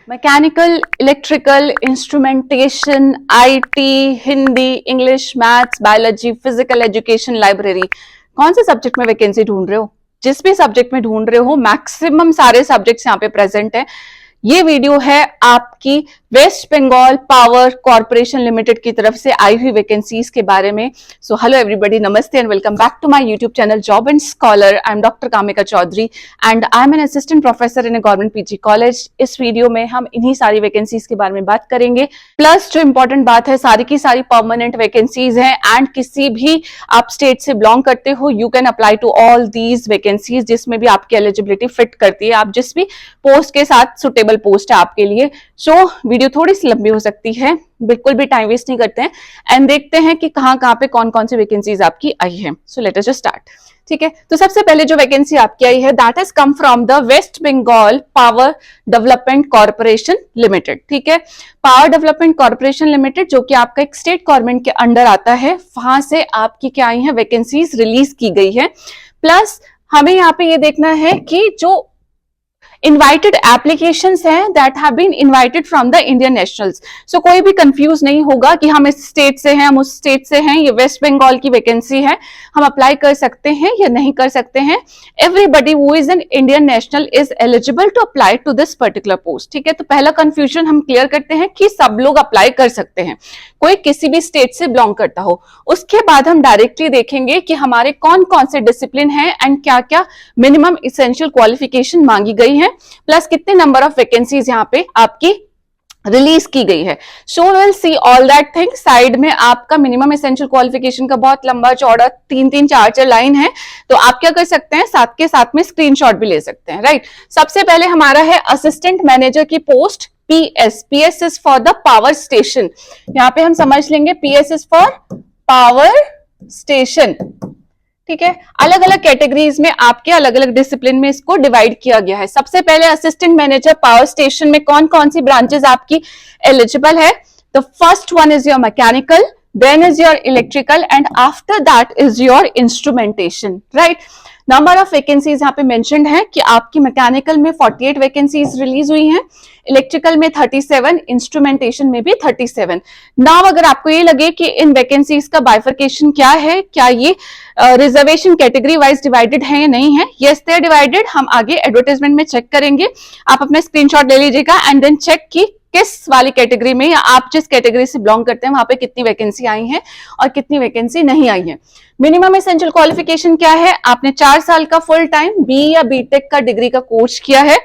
Mechanical, electrical, instrumentation, IT, Hindi, English, maths, biology, physical education, library. कौन से subject में vacancy ढूंढ रहे हो? जिस भी सब्जेक्ट में ढूंढ रहे हो, मैक्सिमम सारे सब्जेक्ट्स यहाँ पे प्रेजेंट है। ये वीडियो है आपकी West Bengal power corporation limited की तरफ से आई हुई वैकेंसीज के बारे में। सो हेलो एवरीबॉडी, नमस्ते and welcome back to my YouTube channel job and scholar. I am doctor Kamika Chaudhary and I am an assistant professor in a government PG college. इस वीडियो में हम इन्हीं सारी वैकेंसीज के बारे में बात करेंगे। प्लस जो इंपॉर्टेंट बात है, सारी की सारी परमानेंट वैकेंसीज हैं एंड किसी भी आप स्टेट से बिलोंग करते हो, you can apply to all these vacancies जिसमें भी आपकी एलिजिबिलिटी फिट करती है। आप जिस भी पोस्ट के साथ सुटेबल पोस्ट है आपके लिए। सो वीडियो थोड़ी सी लंबी हो सकती है, बिल्कुल भी टाइम वेस्ट नहीं करते हैं एंड देखते हैं कि कहां कहां पे कौन कौन सी वैकेंसीज आपकी आई है। So let us just start. ठीक है, तो सबसे पहले जो वैकेंसी आपकी आई है that has come from the West Bengal power development corporation limited. ठीक है, पावर डेवलपमेंट कॉर्पोरेशन लिमिटेड जो कि आपका एक स्टेट गवर्नमेंट के अंडर आता है, वहां से आपकी क्या आई है वैकेंसीज रिलीज की गई है। प्लस हमें यहाँ पे ये देखना है कि जो इनवाइटेड एप्लीकेशंस हैं that have been invited from the Indian nationals. So कोई भी कंफ्यूज नहीं होगा कि हम इस स्टेट से हैं, हम उस स्टेट से हैं, ये वेस्ट बंगाल की वैकेंसी है, हम अप्लाई कर सकते हैं या नहीं कर सकते हैं। Everybody who is an Indian national is eligible to apply to this particular post. ठीक है, तो पहला कंफ्यूजन हम क्लियर करते हैं कि सब लोग अप्लाई कर सकते हैं, कोई किसी भी स्टेट से बिलोंग करता हो। उसके बाद हम डायरेक्टली देखेंगे कि हमारे कौन कौन से डिसिप्लिन हैं एंड क्या क्या मिनिमम इसेंशियल क्वालिफिकेशन मांगी गई है, प्लस कितने नंबर ऑफ वैकेंसीज यहाँ पे आपकी रिलीज की गई है। So will see all that thing. Side में आपका मिनिमम एसेंशियल क्वालिफिकेशन का बहुत लंबा चौड़ा 3-3 4-4 लाइन है, तो आप क्या कर सकते हैं, साथ के साथ में स्क्रीनशॉट भी ले सकते हैं। राइट, सबसे पहले हमारा है असिस्टेंट मैनेजर की post PS। PS is for the power station. यहाँ पे हम समझ लेंगे PS is for power station. ठीक है, अलग अलग कैटेगरीज में आपके अलग अलग डिसिप्लिन में इसको डिवाइड किया गया है। सबसे पहले असिस्टेंट मैनेजर पावर स्टेशन में कौन कौन सी ब्रांचेस आपकी एलिजिबल है? The first one is your mechanical, then is your electrical and after that is your instrumentation. Right, number of vacancies यहाँ पे मेंशन्ड है कि आपकी मैकेनिकल में 48 वैकेंसीज रिलीज हुई हैं, इलेक्ट्रिकल में 37, इंस्ट्रूमेंटेशन में भी 37। नाउ अगर आपको ये लगे कि इन वैकेंसीज का बाइफर्केशन क्या है, क्या ये रिजर्वेशन कैटेगरी वाइज डिवाइडेड है या नहीं है, यस दे आर डिवाइडेड। हम आगे एडवर्टाइजमेंट में चेक करेंगे, आप अपना स्क्रीनशॉट ले लीजिएगा एंड देन चेक की किस वाली कैटेगरी में या आप जिस कैटेगरी से बिलोंग करते हैं वहां पे कितनी वैकेंसी आई है और कितनी वैकेंसी नहीं आई है। मिनिमम एसेंशियल क्वालिफिकेशन क्या है? आपने 4 साल का फुल टाइम बी या बीटेक का डिग्री का कोर्स किया है,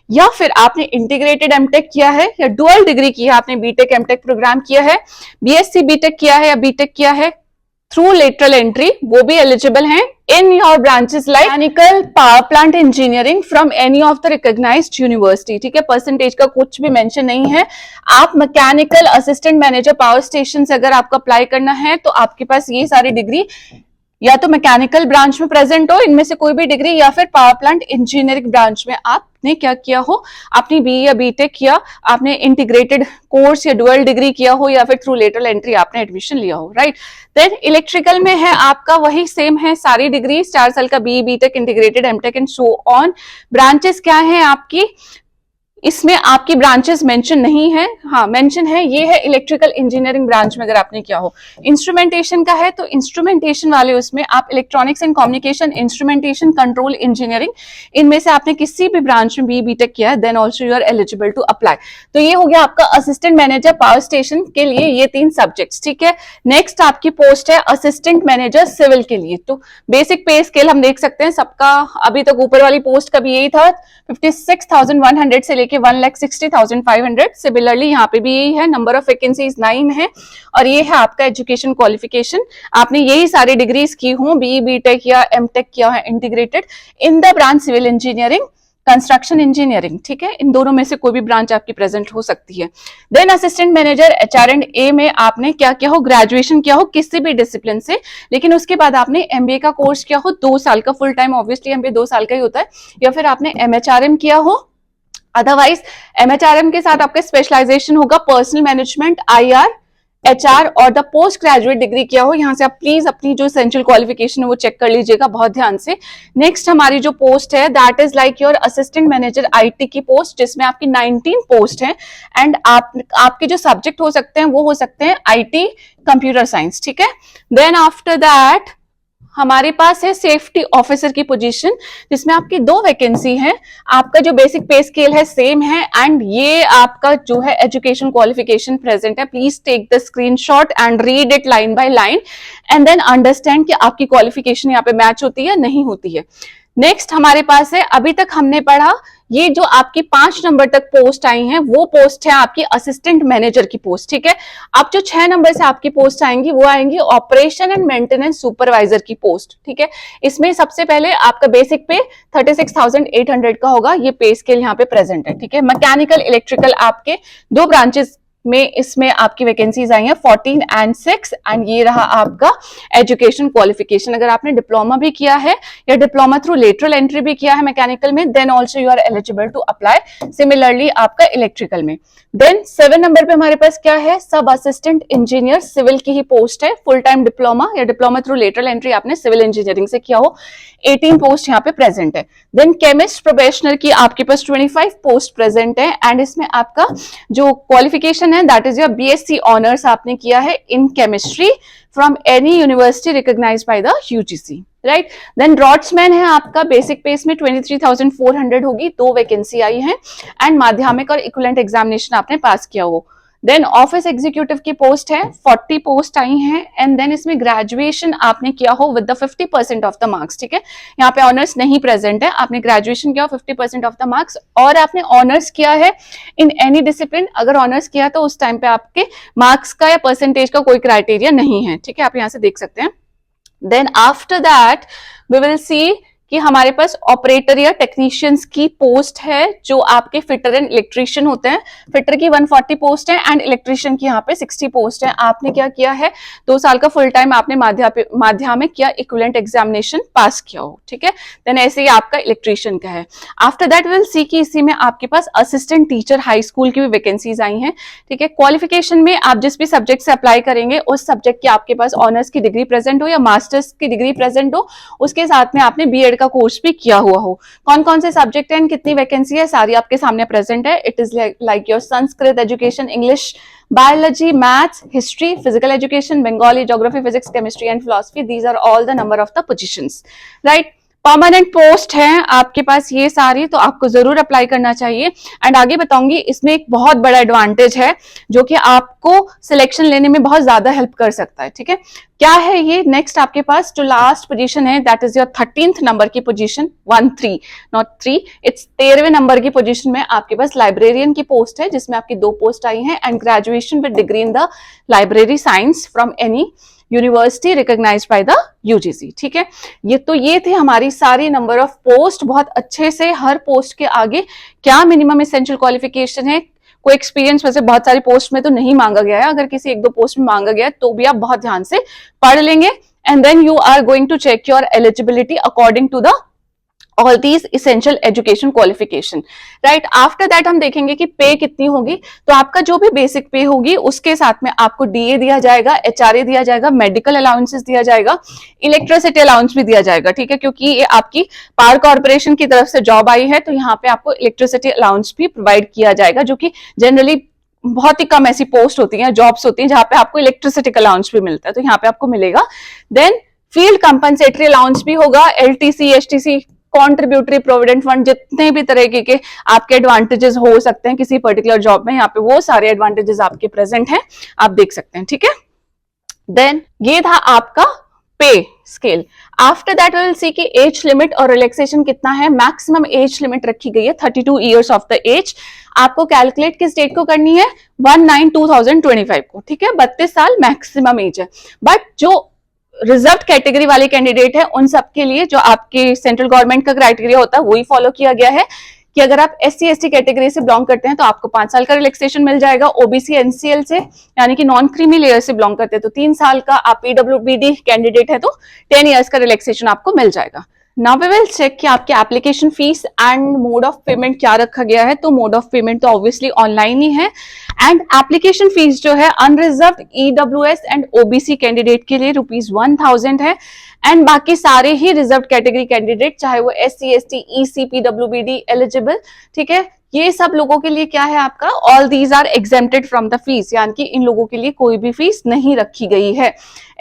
या फिर आपने इंटीग्रेटेड एमटेक किया है, या डुअल डिग्री की है, आपने बीटेक एमटेक प्रोग्राम किया है, बीएससी बीटेक किया है या बीटेक किया है थ्रू लेटरल एंट्री, वो भी एलिजिबल हैं in your branches like mechanical, power plant engineering from any of the recognised university. ठीक है, परसेंटेज का कुछ भी मेंशन नहीं है। आप mechanical assistant manager power station से अगर आपको अप्लाई करना है तो आपके पास ये सारी डिग्री या तो मैकेनिकल ब्रांच में प्रेजेंट हो, इनमें से कोई भी डिग्री, या फिर पावर प्लांट इंजीनियरिंग ब्रांच में आपने क्या किया हो, आपने बी या बीटेक किया, आपने इंटीग्रेटेड कोर्स या डुअल डिग्री किया हो, या फिर थ्रू लेटरल एंट्री आपने एडमिशन लिया हो। राइट, देन इलेक्ट्रिकल में है आपका वही सेम है, सारी डिग्री 4 साल का B BTech integrated MTech and so on. Branches क्या है आपकी, इसमें आपकी ब्रांचेस मेंशन नहीं है, हाँ मेंशन है, ये है इलेक्ट्रिकल इंजीनियरिंग ब्रांच में अगर आपने किया हो। इंस्ट्रूमेंटेशन का है तो इंस्ट्रूमेंटेशन वाले उसमें आप electronics and communication, instrumentation, control engineering, इनमें से आपने किसी भी ब्रांच में बी बीटेक किया है then also you are eligible to apply. तो ये हो गया आपका असिस्टेंट मैनेजर पावर स्टेशन के लिए ये 3 सब्जेक्ट्स। ठीक है, नेक्स्ट आपकी पोस्ट है असिस्टेंट मैनेजर सिविल के लिए। तो बेसिक पे स्केल हम देख सकते हैं सबका, अभी तक ऊपर वाली पोस्ट का भी यही था, 56,100 से लेके 1,60,500। सिमिलरली यहाँ पे भी यही है, नंबर ऑफ वैकेंसीज 9 है और ये है आपका एजुकेशन क्वालिफिकेशन। आपने यही सारी डिग्रीज की हो, बी बीटेक या एमटेक किया है integrated in the branch civil engineering, construction engineering. ठीक है, इन दोनों में से कोई भी ब्रांच आपकी प्रेजेंट हो सकती है। देन असिस्टेंट मैनेजर HR&A में आपने क्या किया हो, ग्रेजुएशन किया हो किसी भी डिसिप्लिन से, लेकिन उसके बाद आपने MBA का कोर्स किया हो 2 साल का फुल टाइम, ऑब्वियसली MBA 2 साल का ही होता है, या फिर आपने MHRM किया हो। अदरवाइज MHRM के साथ आपका स्पेशलाइजेशन होगा पर्सनल मैनेजमेंट, IR, HR और द पोस्ट ग्रेजुएट डिग्री किया हो। यहाँ से आप प्लीज अपनी जो एसेंशियल क्वालिफिकेशन है वो चेक कर लीजिएगा बहुत ध्यान से। नेक्स्ट हमारी जो पोस्ट है that is like your assistant manager IT की पोस्ट, जिसमें आपकी 19 पोस्ट है एंड आपके जो सब्जेक्ट हो सकते हैं वो हो सकते हैं IT, कंप्यूटर साइंस, ठीक है। देन आफ्टर दैट हमारे पास है सेफ्टी ऑफिसर की पोजीशन, जिसमें आपकी 2 वैकेंसी है। आपका जो बेसिक पे स्केल है सेम है एंड ये आपका जो है एजुकेशन क्वालिफिकेशन प्रेजेंट है। Please take the screenshot and read it line by line and then understand कि आपकी क्वालिफिकेशन यहाँ पे मैच होती है नहीं होती है। नेक्स्ट हमारे पास है, अभी तक हमने पढ़ा ये जो आपकी 5 नंबर तक पोस्ट आई हैं वो पोस्ट है आपकी असिस्टेंट मैनेजर की पोस्ट, ठीक है। अब जो 6 नंबर से आपकी पोस्ट आएंगी वो आएंगी ऑपरेशन एंड मेंटेनेंस सुपरवाइजर की पोस्ट, ठीक है। इसमें सबसे पहले आपका बेसिक पे 36,800 का होगा, ये पे स्केल यहाँ पे प्रेजेंट है, ठीक है। मैकेनिकल इलेक्ट्रिकल आपके 2 ब्रांचेस में इसमें आपकी वैकेंसीज आई हैं 14 and 6 एंड ये रहा आपका एजुकेशन क्वालिफिकेशन। अगर आपने डिप्लोमा भी किया है या डिप्लोमा थ्रू लेटरल एंट्री भी किया है मैकेनिकल में then also you are eligible to apply. Similarly आपका इलेक्ट्रिकल में। देन 7 नंबर पे हमारे पास क्या है, सब असिस्टेंट इंजीनियर सिविल की ही पोस्ट है। फुल टाइम डिप्लोमा या डिप्लोमा थ्रू लेटरल एंट्री आपने सिविल इंजीनियरिंग से किया हो, 18 पोस्ट यहाँ पे प्रेजेंट है। देन केमिस्ट प्रोबेशनर की आपके पास 25 पोस्ट प्रेजेंट है एंड इसमें आपका जो क्वालिफिकेशन है that is your BSc honours आपने किया है in chemistry from any university recognised by the UGC, right. Then draughtsman है आपका बेसिक पे इसमें 23,400 होगी, 2 वैकेंसी आई है एंड माध्यमिक और इक्विवेलेंट एग्जामिनेशन आपने पास किया हो। देन ऑफिस एग्जीक्यूटिव की पोस्ट है, 40 पोस्ट आई हैं एंड देन इसमें ग्रेजुएशन आपने किया हो with the 50% of the marks, ठीक है। यहाँ पे ऑनर्स नहीं प्रेजेंट है, आपने ग्रेजुएशन किया हो 50% ऑफ द मार्क्स और आपने ऑनर्स किया है इन एनी डिसिप्लिन। अगर ऑनर्स किया तो उस टाइम पे आपके मार्क्स का या परसेंटेज का कोई क्राइटेरिया नहीं है, ठीक है, आप यहाँ से देख सकते हैं। Then after that we will see कि हमारे पास ऑपरेटर या टेक्नीशियंस की पोस्ट है जो आपके फिटर एंड इलेक्ट्रीशियन होते हैं। फिटर की 140 पोस्ट है एंड इलेक्ट्रीशियन की यहाँ पे 60 पोस्ट है। आपने क्या किया है, 2 साल का फुल टाइम आपने माध्यमिक या इक्विवेलेंट एग्जामिनेशन पास किया हो, ठीक है। देन ऐसे ही आपका इलेक्ट्रीशियन का है। आफ्टर दैट विल सी कि इसी में आपके पास असिस्टेंट टीचर हाई स्कूल की भी वैकेंसीज आई हैं, ठीक है। क्वालिफिकेशन में आप जिस भी सब्जेक्ट से अप्लाई करेंगे उस सब्जेक्ट की आपके पास ऑनर्स की डिग्री प्रेजेंट हो या मास्टर्स की डिग्री प्रेजेंट हो, उसके साथ में आपने BEd का कोर्स भी किया हुआ हो। कौन कौन से सब्जेक्ट हैं, कितनी वैकेंसी है, सारी आपके सामने प्रेजेंट है। It is like your Sanskrit education, English, biology, maths, history, physical education, Bengali, geography, physics, chemistry and philosophy. These are all the number of the positions, right. Permanent post है आपके पास ये सारी, तो आपको जरूर अप्लाई करना चाहिए। एंड आगे बताऊंगी इसमें एक बहुत बड़ा एडवांटेज है जो कि आपको सिलेक्शन लेने में बहुत ज्यादा हेल्प कर सकता है, ठीक है। क्या है ये, नेक्स्ट आपके पास जो लास्ट पोजीशन है that is your 13th number की पोजीशन, 13 नॉट 3, इट्स 13वें नंबर की पोजीशन में आपके पास लाइब्रेरियन की पोस्ट है जिसमें आपकी 2 पोस्ट आई हैं and graduation with degree in the library science from any university recognised by the UGC, ठीक है। ये थी हमारी सारी नंबर ऑफ पोस्ट। बहुत अच्छे से हर पोस्ट के आगे क्या मिनिमम एसेंशियल क्वालिफिकेशन है, कोई एक्सपीरियंस वैसे बहुत सारी पोस्ट में तो नहीं मांगा गया है, अगर किसी 1-2 पोस्ट में मांगा गया है तो भी आप बहुत ध्यान से पढ़ लेंगे and then you are going to check your eligibility according to the all these essential education qualification, right। after that हम देखेंगे कि पे कितनी होगी। तो आपका जो भी बेसिक पे होगी उसके साथ में आपको DA दिया जाएगा, HRA दिया जाएगा, मेडिकल अलाउंसेस दिया जाएगा, इलेक्ट्रिसिटी अलाउंस भी दिया जाएगा, ठीक है। क्योंकि ये आपकी पावर कॉर्पोरेशन की तरफ से जॉब आई है तो यहाँ पे आपको इलेक्ट्रिसिटी अलाउंस भी प्रोवाइड किया जाएगा, जो कि जनरली बहुत ही कम ऐसी पोस्ट होती हैं, जॉब्स होती हैं जहां पे आपको इलेक्ट्रिसिटी अलाउंस भी मिलता है, तो यहाँ पे आपको मिलेगा। देन फील्ड कंपनसेटरी अलाउंस भी होगा, LTC, STC, contributory provident fund, जितने भी तरह के आपके एडवांटेजेस हो सकते हैं किसी पर्टिकुलर जॉब में, यहाँ पे वो सारे एडवांटेजेस आपके प्रेजेंट हैं, आप देख सकते हैं, ठीक है। देन ये था आपका पे scale. After that will see कि एज लिमिट और रिलैक्सेशन कितना है। मैक्सिमम एज लिमिट रखी गई है 32 ईयर्स ऑफ द एज। आपको कैलकुलेट किस डेट को करनी है, 1/9/2025 को, ठीक है। 32 साल मैक्सिमम एज है। बट जो रिजर्व कैटेगरी वाले कैंडिडेट है उन सबके लिए जो आपके सेंट्रल गवर्नमेंट का क्राइटेरिया होता है वही फॉलो किया गया है कि अगर आप SC/ST कैटेगरी से बिलोंग करते हैं तो आपको 5 साल का रिलैक्सेशन मिल जाएगा। OBC NCL से यानी कि नॉन क्रीमी लेयर से बिलोंग करते हैं तो 3 साल का, आप PWBD कैंडिडेट है तो 10 ईयर्स का रिलैक्सेशन आपको मिल जाएगा, नाउ वी विल चेक कि आपके application fees and mode of payment क्या रखा गया है। तो मोड ऑफ पेमेंट तो ऑब्वियसली ऑनलाइन ही है एंड एप्लीकेशन फीस जो है unreserved EWS and OBC candidate के लिए ₹1000 है एंड बाकी सारे ही रिजर्व कैटेगरी कैंडिडेट चाहे वो SC ST EC PWBD eligible, ठीक है, ये सब लोगों के लिए क्या है आपका all these are exempted from the fees, यानी कि इन लोगों के लिए कोई भी फीस नहीं रखी गई है।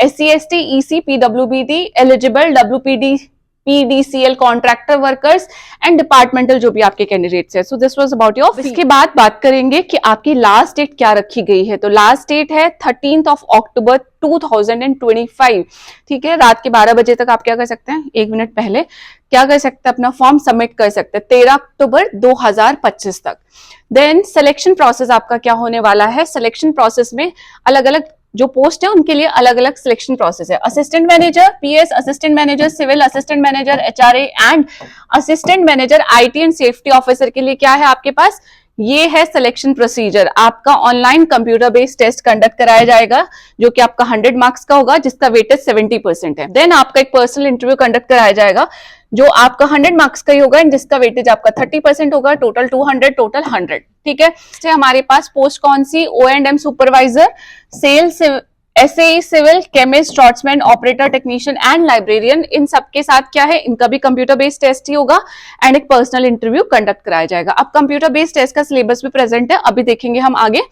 SC ST EC PWBD eligible, WPD PDCL contractor workers and departmental जो भी आपके कैंडिडेट्स है। सो this was about your fees. इसके बाद बात करेंगे कि आपकी लास्ट डेट क्या रखी गई है। तो लास्ट डेट है 13 अक्टूबर 2025, ठीक है। रात के 12 बजे तक आप क्या कर सकते हैं, 1 मिनट पहले क्या कर सकते हैं, अपना फॉर्म सबमिट कर सकते हैं 13 अक्टूबर 2025 तक। देन सिलेक्शन प्रोसेस आपका क्या होने वाला है। सिलेक्शन प्रोसेस में अलग अलग जो पोस्ट है उनके लिए अलग अलग सिलेक्शन प्रोसेस है। Assistant manager PS, assistant manager civil, assistant manager HRA and assistant manager IT and safety officer के लिए क्या है आपके पास, ये है सिलेक्शन प्रोसीजर। आपका online computer based test conduct कराया जाएगा जो कि आपका 100 मार्क्स का होगा जिसका वेटेज 70% है। देन आपका एक पर्सनल इंटरव्यू कंडक्ट कराया जाएगा जो आपका 100 मार्क्स का ही होगा जिसका वेटेज आपका 30% होगा, टोटल 200, टोटल 100, ठीक है। हमारे पास पोस्ट कौन सी, O&M supervisor, sales, SAE civil, chemist, draughtsman, operator, technician and librarian, इन सबके साथ क्या है, इनका भी कंप्यूटर बेस्ड टेस्ट ही होगा एंड एक पर्सनल इंटरव्यू कंडक्ट कराया जाएगा। अब कंप्यूटर बेस्ड टेस्ट का सिलेबस भी प्रेजेंट है, अभी देखेंगे हम आगे।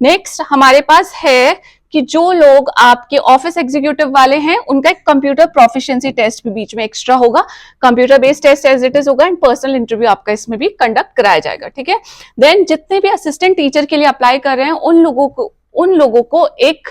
नेक्स्ट हमारे पास है कि जो लोग आपके ऑफिस एग्जीक्यूटिव वाले हैं उनका एक कंप्यूटर प्रोफिशिएंसी टेस्ट भी बीच में एक्स्ट्रा होगा, computer based test as it is होगा एंड पर्सनल इंटरव्यू आपका इसमें भी कंडक्ट कराया जाएगा, ठीक है। देन जितने भी असिस्टेंट टीचर के लिए अप्लाई कर रहे हैं उन लोगों को एक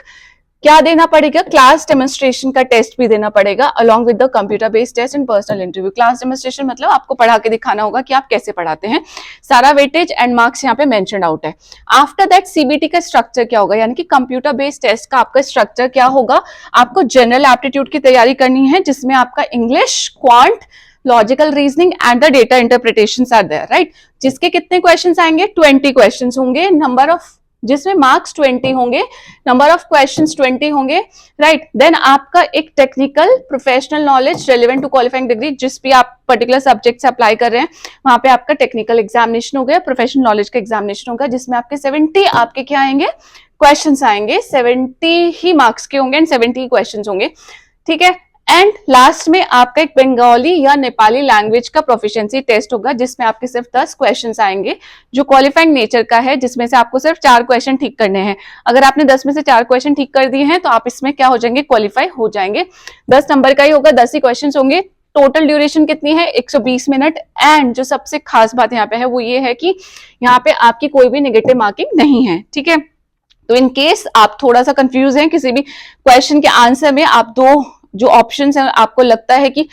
क्या देना पड़ेगा, क्लास डेमोन्स्ट्रेशन का टेस्ट भी देना पड़ेगा along with the computer based test and personal interview. Class demonstration मतलब आपको पढ़ा के दिखाना होगा कि आप कैसे पढ़ाते हैं, सारा वेटेज एंड मार्क्स यहाँ पे मेंशन आउट है। आफ्टर दैट CBT का स्ट्रक्चर क्या होगा, यानी कि कंप्यूटर बेस्ड टेस्ट का आपका स्ट्रक्चर क्या होगा, आपको जनरल एप्टीट्यूड की तैयारी करनी है जिसमें आपका English, quant, logical reasoning and the data interpretations are there, right. जिसके कितने क्वेश्चंस आएंगे, 20 क्वेश्चंस होंगे, नंबर ऑफ जिसमें मार्क्स 20 होंगे, नंबर ऑफ क्वेश्चंस 20 होंगे, राइट। देन आपका एक technical professional knowledge relevant to qualifying degree, जिस भी आप पर्टिकुलर सब्जेक्ट से अप्लाई कर रहे हैं वहां पे आपका टेक्निकल एग्जामिनेशन हो गया, प्रोफेशनल नॉलेज का एग्जामिनेशन होगा जिसमें आपके 70 आपके क्या आएंगे, क्वेश्चंस आएंगे, 70 ही मार्क्स के होंगे एंड 70 क्वेश्चंस होंगे, ठीक है। एंड लास्ट में आपका एक बंगाली या नेपाली लैंग्वेज का प्रोफिशिएंसी टेस्ट होगा जिसमें आपके सिर्फ 10 क्वेश्चंस आएंगे जो क्वालिफाइंग नेचर का है, जिसमें से आपको सिर्फ 4 क्वेश्चन ठीक करने हैं। अगर आपने 10 में से 4 क्वेश्चन ठीक कर दिए हैं तो आप इसमें क्या हो जाएंगे, क्वालिफाई हो जाएंगे। 10 नंबर का ही होगा, 10 ही क्वेश्चन होंगे। टोटल ड्यूरेशन कितनी है, 120 मिनट। एंड जो सबसे खास बात यहाँ पे है वो ये है कि यहाँ पे आपकी कोई भी नेगेटिव मार्किंग नहीं है, ठीक है। तो इन केस आप थोड़ा सा कंफ्यूज हैं किसी भी क्वेश्चन के आंसर में, आप दो जो ऑप्शंस हैं आपको लगता है कि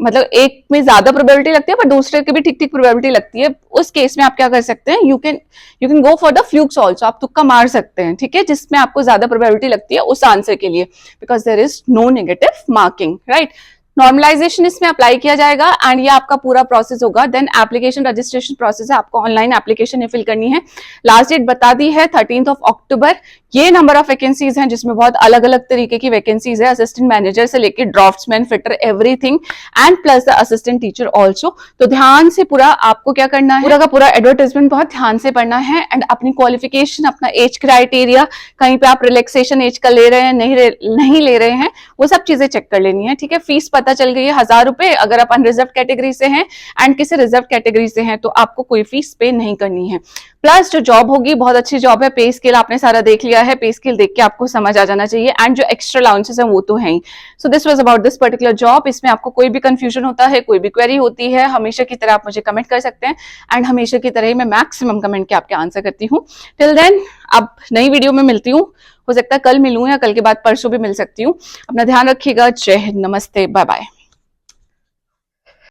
मतलब एक में ज्यादा प्रोबेबिलिटी लगती है पर दूसरे की भी ठीक ठीक प्रोबेबिलिटी लगती है, उस केस में आप क्या कर सकते हैं, you can go for the flukes also, आप तुक्का मार सकते हैं, ठीक है, जिसमें आपको ज्यादा प्रोबेबिलिटी लगती है उस आंसर के लिए, because there is no negative marking, right. Normalisation इसमें अप्लाई किया जाएगा एंड ये आपका पूरा प्रोसेस होगा। देन एप्लीकेशन रजिस्ट्रेशन प्रोसेस है, आपको ऑनलाइन एप्लीकेशन फिल करनी है। लास्ट डेट बता दी है 13 अक्टूबर। ये नंबर ऑफ वैकेंसीज हैं जिसमें बहुत अलग अलग तरीके की वैकेंसीज है, असिस्टेंट मैनेजर से लेकर draughtsman, fitter, everything and plus the assistant teacher also. तो ध्यान से पूरा आपको क्या करना है, पूरा का पूरा एडवर्टाइजमेंट बहुत ध्यान से पढ़ना है एंड अपनी क्वालिफिकेशन, अपना एज क्राइटेरिया, कहीं पे आप रिलैक्सेशन एज का ले रहे हैं नहीं ले रहे हैं, वो सब चीजें चेक कर लेनी है, ठीक है। फीस पता चल गई है 1000 रुपए अगर आप अनरिजर्व कैटेगरी से हैं एंड किसी रिजर्व कैटेगरी से हैं तो आपको कोई फीस पे नहीं करनी है। प्लस जो जॉब होगी बहुत अच्छी जॉब है, पे स्केल आपने सारा देख लिया है, पे स्केल देख के आपको समझ आ जाना चाहिए एंड जो एक्स्ट्रा अलाउंसेस हैं वो तो है ही। So this was about this particular job. इसमें आपको कोई भी कंफ्यूजन होता है, कोई भी क्वेरी होती है, हमेशा की तरह आप मुझे कमेंट कर सकते हैं एंड हमेशा की तरह ही मैं मैक्सिमम कमेंट के आपके आंसर करती हूँ। टिल देन अब नई वीडियो में मिलती हूँ, हो सकता है कल मिलूं या कल के बाद परसों भी मिल सकती हूँ। अपना ध्यान रखिएगा। जय हिंद, नमस्ते, बाय बाय।